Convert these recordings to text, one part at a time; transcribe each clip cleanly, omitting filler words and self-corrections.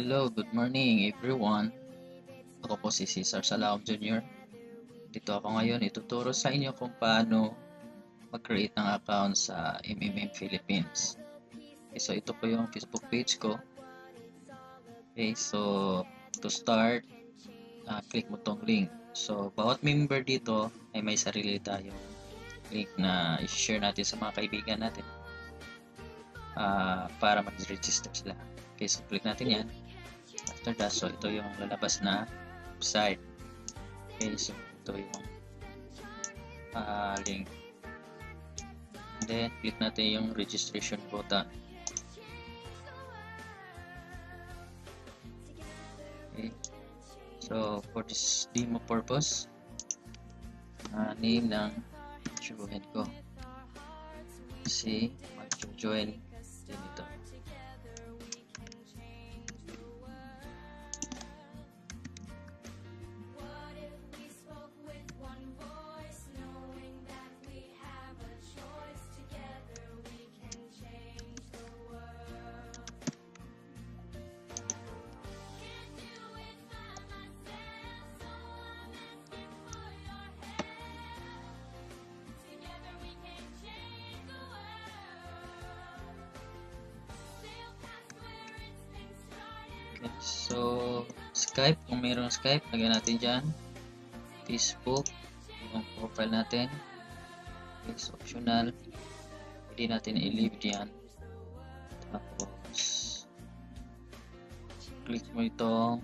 Hello, good morning everyone. Ako po si Cesar Salaom Jr. Dito ako ngayon ituturo sa inyo kung paano mag-create ng account sa MMM Philippines. Okay, so ito po yung Facebook page ko. Okay, so to start, click mo tong link. So bawat member dito ay may sarili tayong link na i-share natin sa mga kaibigan natin para mag-register sila. Okay, so click natin yan. After that, so ito yung lalabas na website. Okay, so ito yung link. And then, click natin yung registration button. Okay. So, for this demo purpose, name ng join ko. Kasi, mag-join din ito. So, Skype, kung mayroong Skype, lagyan natin dyan. Facebook, yung profile natin. It's optional. Pwede natin i-leave dyan. Tapos, click mo itong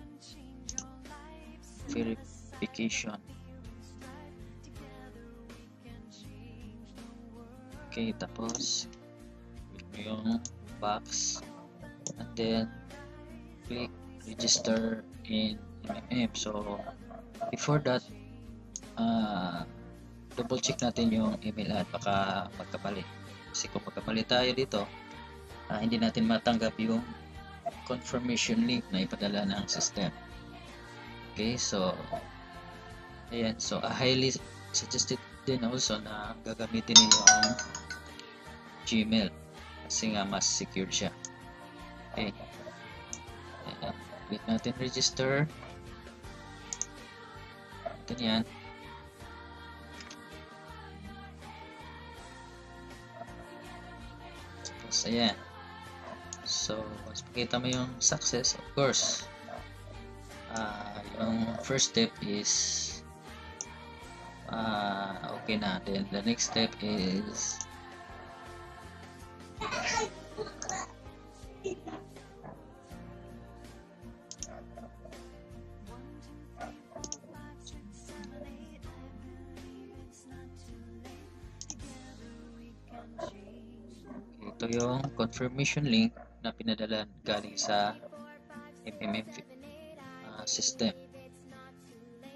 verification. Okay, tapos, click mo yung box. And then, click register in MMM. So before that, double check natin yung email ad, baka magkapalit. Kasi kung magkapalit tayo dito, hindi natin matanggap yung confirmation link na ipadala ng system. Okay, so ayan, so highly suggested din also na gagamitin niyo ang Gmail kasi nga mas secure siya. Okay, click natin register. Ito yan. Tapos ayan. So once makita mo yung success, of course, yung first step is okay na. Then the next step is ito yung confirmation link na pinadala galing sa MMM system.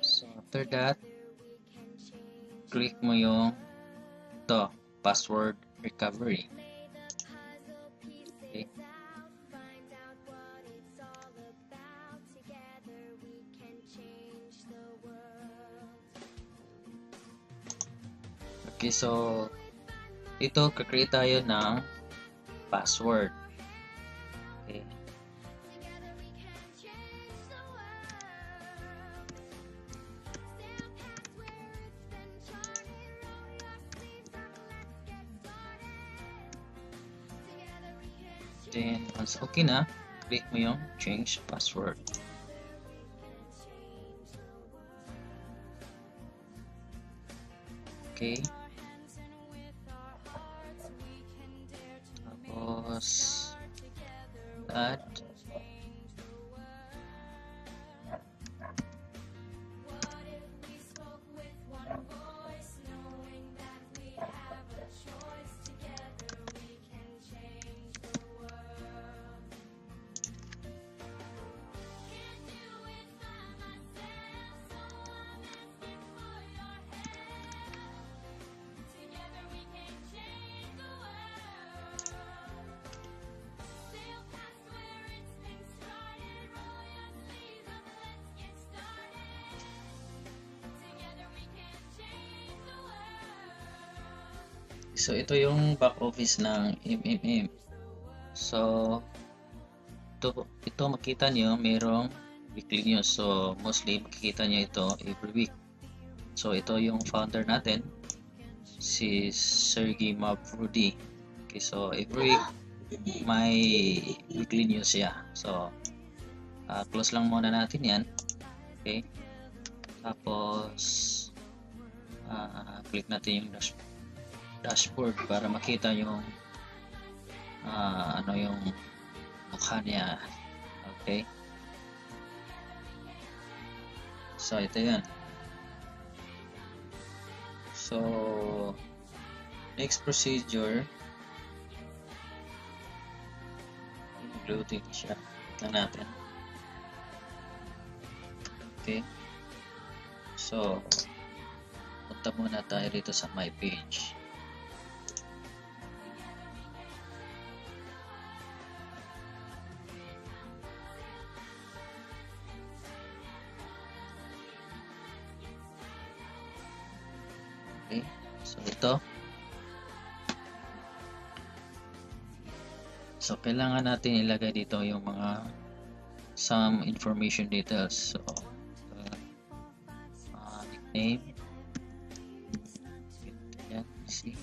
So after that, click mo yung ito, password recovery. Okay. Okay, so ito, kakreate tayo ng password. Okay. Then, once okay na, click mo yung change password. Okay. Tapos, add. So ito yung back office ng MMM. So ito ito makita nyo, mayroong weekly news. So, mostly makikita nyo ito every week. So, ito yung founder natin, si Sergey Mavrudi. Okay, so every week, may weekly news siya. So, close lang muna natin yan. Okay. Tapos, click natin yung dashboard para makita yung ano yung mukha niya. Okay. So, ito yan. So, next procedure, loading siya. Tignan natin. Okay. So, punta muna tayo dito sa my page. Okay. So, ito. So, kailangan natin ilagay dito yung mga some information details. So, nickname. Yan, see.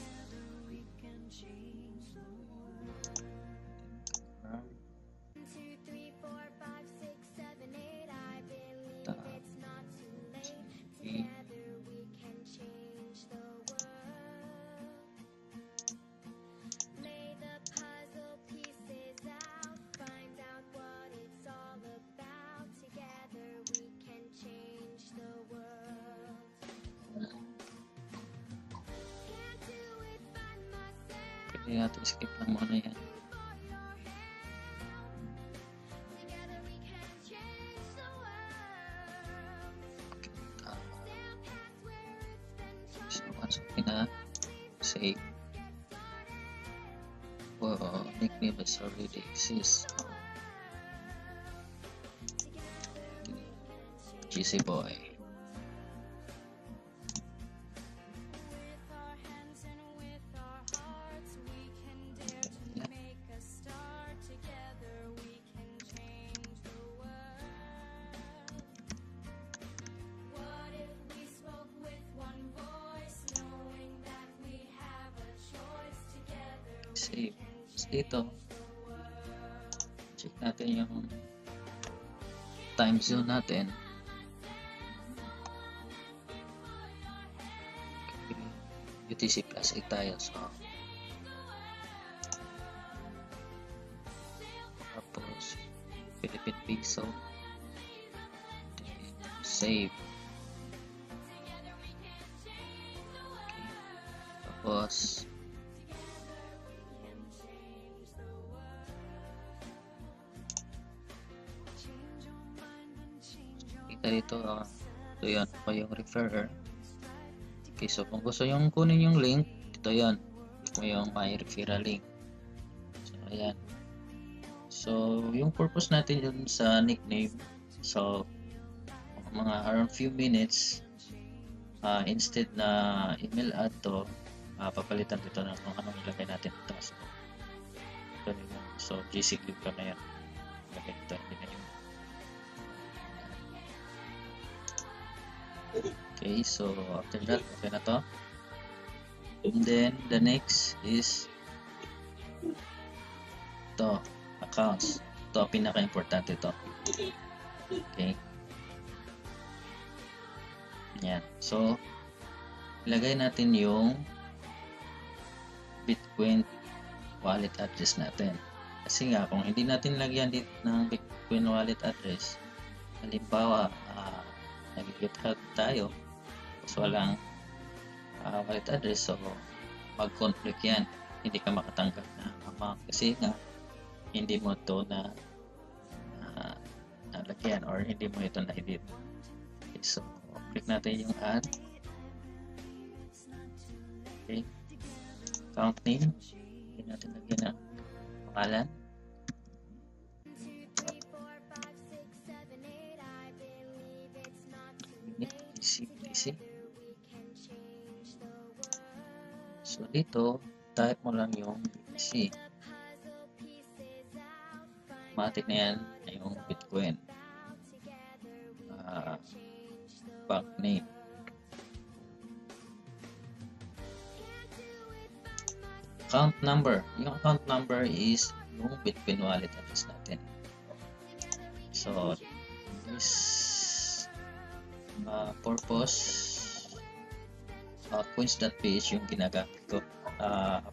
Pwede natin skip lang muna yan. So once save, nickname is already exists. GC boy. Save. Dito, check natin yung time zone natin. UTC plus 8 tayo. So, tapos Philippine Peso. Save. Okay. Tapos kita dito, ito yan, ito yung referrer. Okay, so kung gusto yung kunin yung link, ito yan, ito yung my referral link. So, ayan. So, yung purpose natin yun sa nickname, so, mga around few minutes, instead na email add to, papalitan dito na kung anong ilagay natin ito. So, ito yun. So, GC clip ka na yan. Ilagay ito, hindi na yun. Okay, so after that, okay na to. And then the next is to accounts. Ito pinaka-importante ito. Okay. Yan. So, ilagay natin yung Bitcoin wallet address natin. Kasi nga, kung hindi natin lagyan dito ng Bitcoin wallet address, halimbawa, nag-GitHub tayo, so walang wallet address, so mag-conflict yan, hindi ka makatanggap na amount kasi nga hindi mo ito na nalagyan or hindi mo ito na-edit. Okay, so click natin yung add. Okay, account name, hindi natin lagyan ng pangalan. DC. So dito, type mo lang yung BTC. automatic na yan yung Bitcoin bank name. Account number. Yung account number is yung Bitcoin wallet address natin. So, this purpose, coins.ph yung ginagamit ko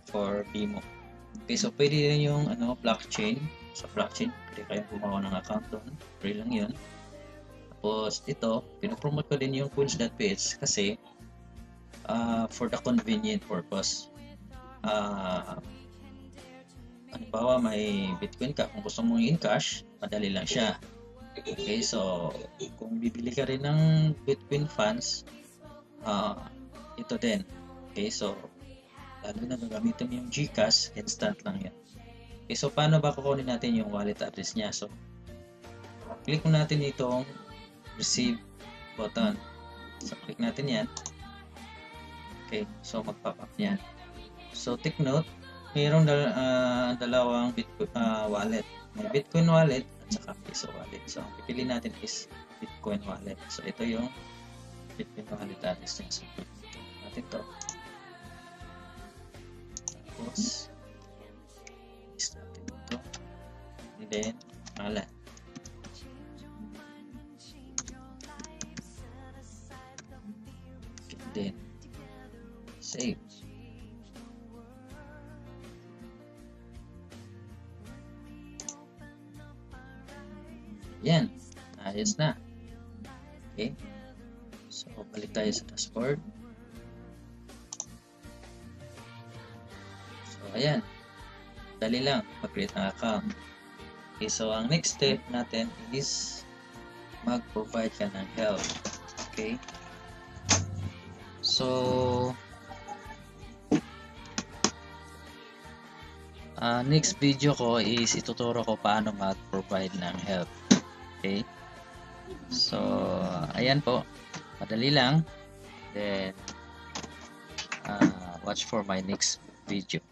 for demo. Okay, so pwede rin yung blockchain. Sa blockchain, pwede kayong gumawa ng account doon. Free lang yun. Tapos ito, pinopromote ko din yung coins.ph kasi for the convenient purpose. Halimbawa may Bitcoin ka, kung gusto mong in-cash, madali lang siya. Okay, so kung bibili ka rin ng Bitcoin funds, ito din. Okay, so lalo na gagamitin mo yung GCash, instant lang yan. Okay, so paano ba kukunin natin yung wallet address niya? So click mo natin itong receive button. So click natin yan. Okay, so mag-pop up yan. So take note, mayroong dalawang Bitcoin wallet. May Bitcoin wallet at saka Peso wallet. So ang pipili natin is Bitcoin wallet. So ito yung Bitcoin wallet address niya. So natin to. Tapos is natin ito. And then pangalan. And then save. Yan, ayos na. Okay, so balik tayo sa dashboard. So ayan, dali lang mag-create ng account. Okay, so ang next step natin is mag-provide ka ng help. Okay, so next video ko is ituturo ko paano mag-provide ng help. Okay, so ayan po, madali lang. Then watch for my next video.